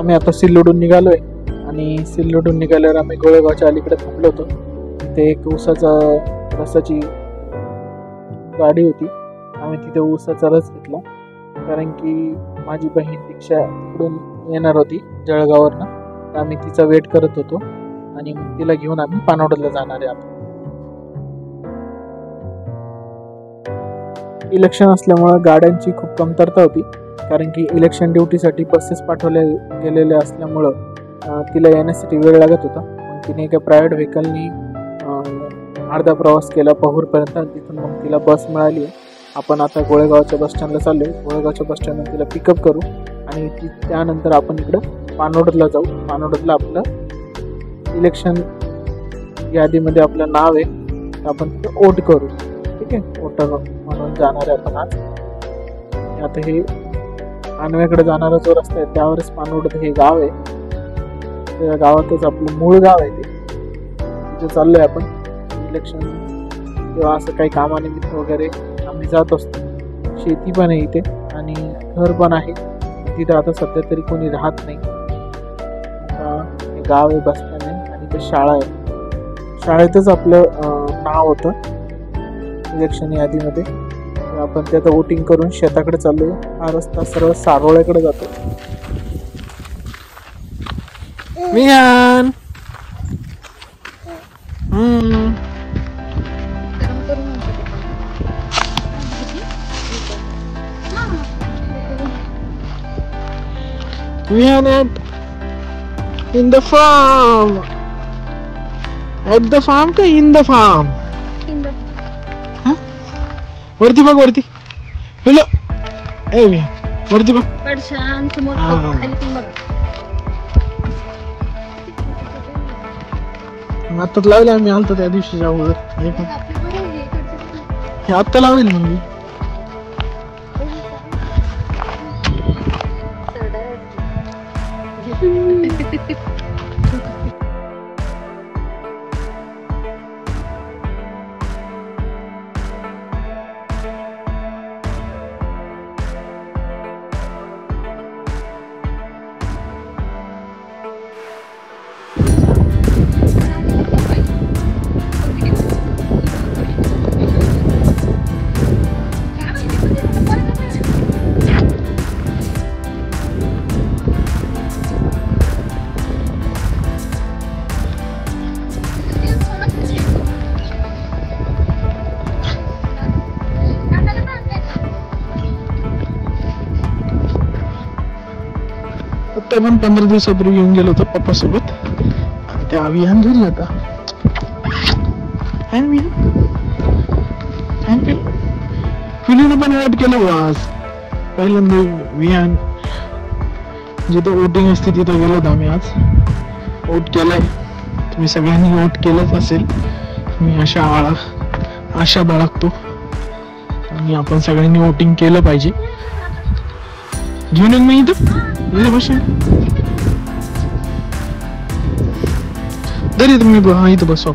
आम्ही आता सिल्लोडून निघालोय आणि सिल्लोडून निघाल्यावर आम्ही गोळेगावच्या अलीकडे थांबलो होतो. तिथे एक ऊसाची गाडी होती. आम्ही तिथे ऊसाचा रस घेतला कारण की माझी बहीण दीक्षा तिकडून येणार होती जळगाववरनं. तर आम्ही तिचा वेट करत होतो आणि तिला घेऊन आम्ही पानवडला जाणार आहे. आता इलेक्शन असल्यामुळं गाड्यांची खूप कमतरता होती कारण की इलेक्शन ड्युटीसाठी बसेस पाठवल्या गेलेल्या असल्यामुळं तिला येण्यासाठी वेळ लागत होता. मग तिने एका प्रायव्हेट व्हेकलनी अर्धा प्रवास केला पहूरपर्यंत. तिथून मग तिला बस मिळाली. आपण आता गोळेगावच्या बसस्टँडला चाललो. गोळेगावच्या बसस्टँडला तिला पिकअप करू आणि त्यानंतर आपण इकडं पानवडला जाऊ. पानवडला आपलं इलेक्शन यादीमध्ये आपलं नाव आहे, आपण तिथं वोट करू. ठीक आहे, वोटर म्हणून जाणार आहे आपण आज. आता हे आणव्याकडे जाणारा जो रस्ता आहे त्यावरच पानवड हे गाव आहे. त्या गावातच आपलं मूळ गाव आहे. तिथे चाललोय आपण. इलेक्शन किंवा असं काही कामानिमित्त वगैरे आम्ही जात असतो. शेती पण आहे इथे आणि घर पण आहे. तिथं आता सध्या तरी कोणी राहत नाही. गाव आहे, बसस्टँड आहे आणि ते शाळा आहे. शाळेतच आपलं नाव होतं इलेक्शन यादीमध्ये. आपण ते आता वोटिंग करून शेताकडे चाललोय. हा रस्ता सरळ सारोळ्याकडे जातो. Vihaan Vihan in the farm. At the farm का in the farm? In the वरती बघ वरती. हॅलो ए विहान वरती बघ. पडशान समोर खाली ती बघ. आत्ताच लावले आम्ही. आलतो त्या दिवशी अगोदर. हे आत्ता लावेल मग मी. आता पण 15 दिवसापूर्वी येऊन गेलो होतो पप्पा सोबत. त्या विहान घरी आता. फिलीनं पण वोट केलं आज. पहिल्यांदा विहान जिथं वोटिंग असते तिथं गेलो होतो आम्ही आज. वोट केलाय. तुम्ही सगळ्यांनी वोट केलंच असेल. मी आशा बाळगतो आणि आपण सगळ्यांनी वोटिंग केलं पाहिजे. घेऊन येऊन मी इथं बसून तरी तुम्ही इथं बसवा.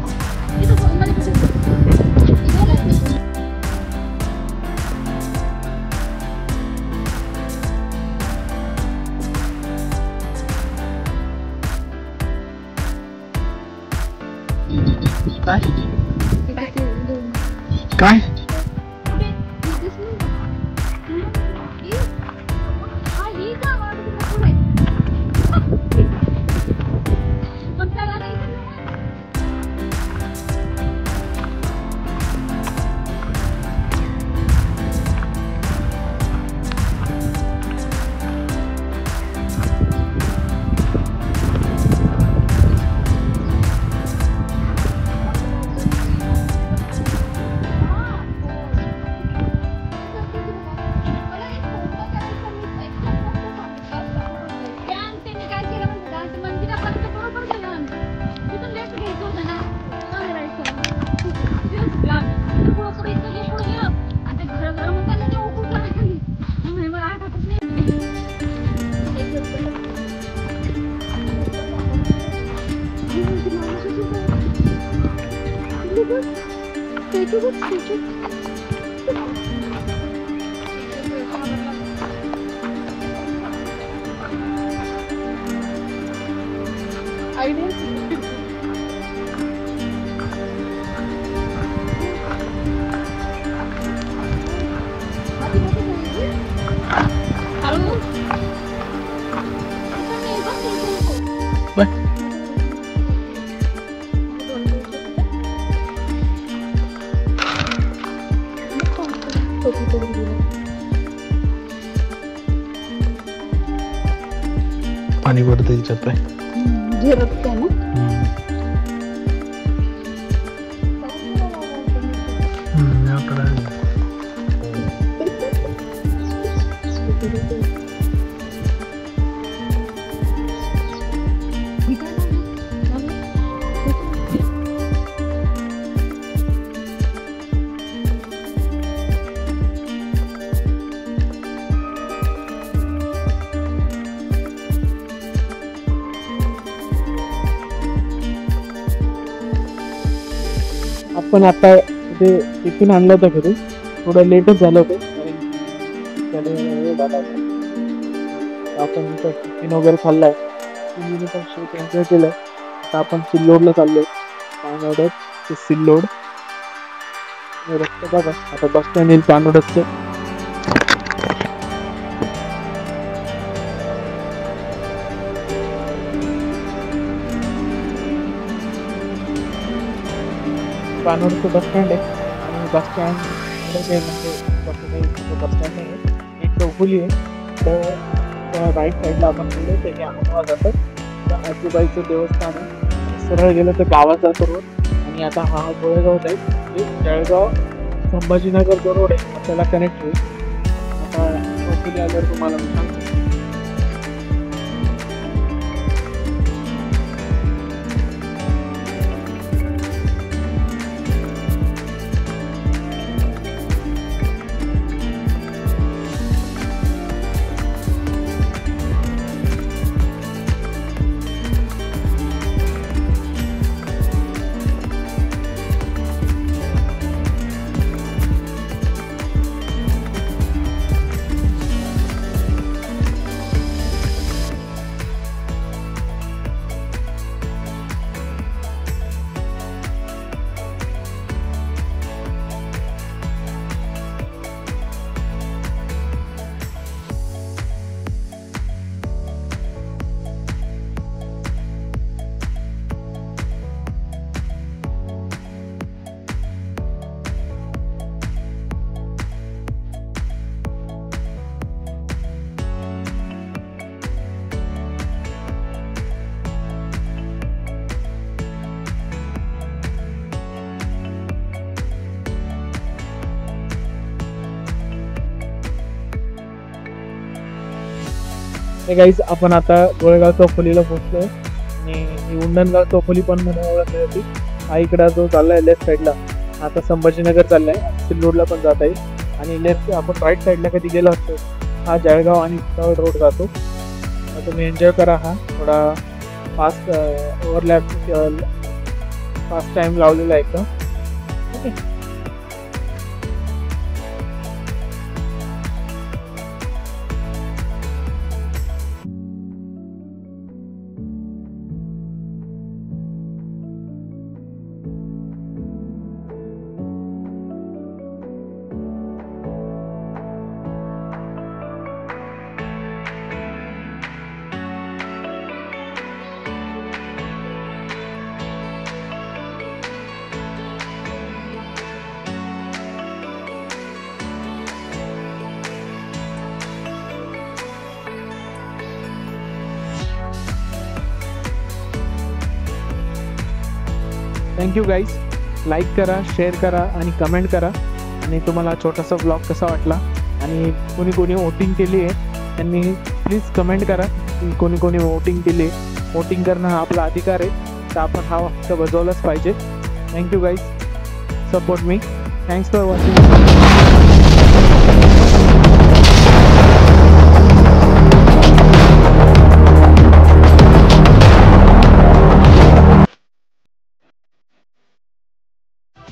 काय पाणी पडतं तिच्यात काय झिरपते ना. आपण आता इथे टिफिन आणलं होतं घरी, थोडं लेटच झालं होतं कारण त्याने वेळ झाला होता. आपण इथं टिफिन वगैरे खाल्लाय, तुम्ही पण शेत एन्जॉय केलंय. आता आपण सिल्लोडला चाललोय. पानवडत ते सिल्लोड रस्ता बघा. आता बस स्टँड येईल पानवडतचं. पानवडचं बस स्टँड आहे आणि बस स्टँड म्हणजे बस स्टँड नाही आहे, एक चौफुली आहे. तर राईट साईडला आपण गेलो त्याने आम्हाला जातं तर आजूबाईचं देवस्थान आहे. सरळ गेलं तर गावाचा रोड आणि आता हा गोळेगाव जाईल. जळगाव संभाजीनगर जो रोड आहे त्याला कनेक्ट होईल. आता चौफुली आल्यावर तुम्हाला मी सांगतो. हे गाईज आपण आता गोळेगाव चौफुलीला पोहोचलोय आणि ही उंडणगाव चौफुली पण म्हणून ओळखली जाते. हा इकडा जो चाललाय लेफ्ट साईडला आता संभाजीनगर चाललाय, सिल्लोडला पण जाता येईल. आणि लेफ्ट आपण राईट साईडला कधी गेलो असतो हा जळगाव आणि भुसावळ रोड जातो. तुम्ही एन्जॉय करा. हा थोडा फास्ट ओव्हरलॅप फास्ट टाइम लावलेला आहे एकदम. ओके. Thank you guys. लाईक करा, शेअर करा आणि कमेंट करा. आणि तुम्हाला छोटासा ब्लॉग कसा वाटला आणि कोणी कोणी वोटिंग केली आहे त्यांनी प्लीज कमेंट करा की कोणी कोणी वोटिंग केली आहे. वोटिंग करणं हा आपला अधिकार आहे तर आपण हा हक्क बजावलाच पाहिजे. Thank you guys. Support me. Thanks for watching.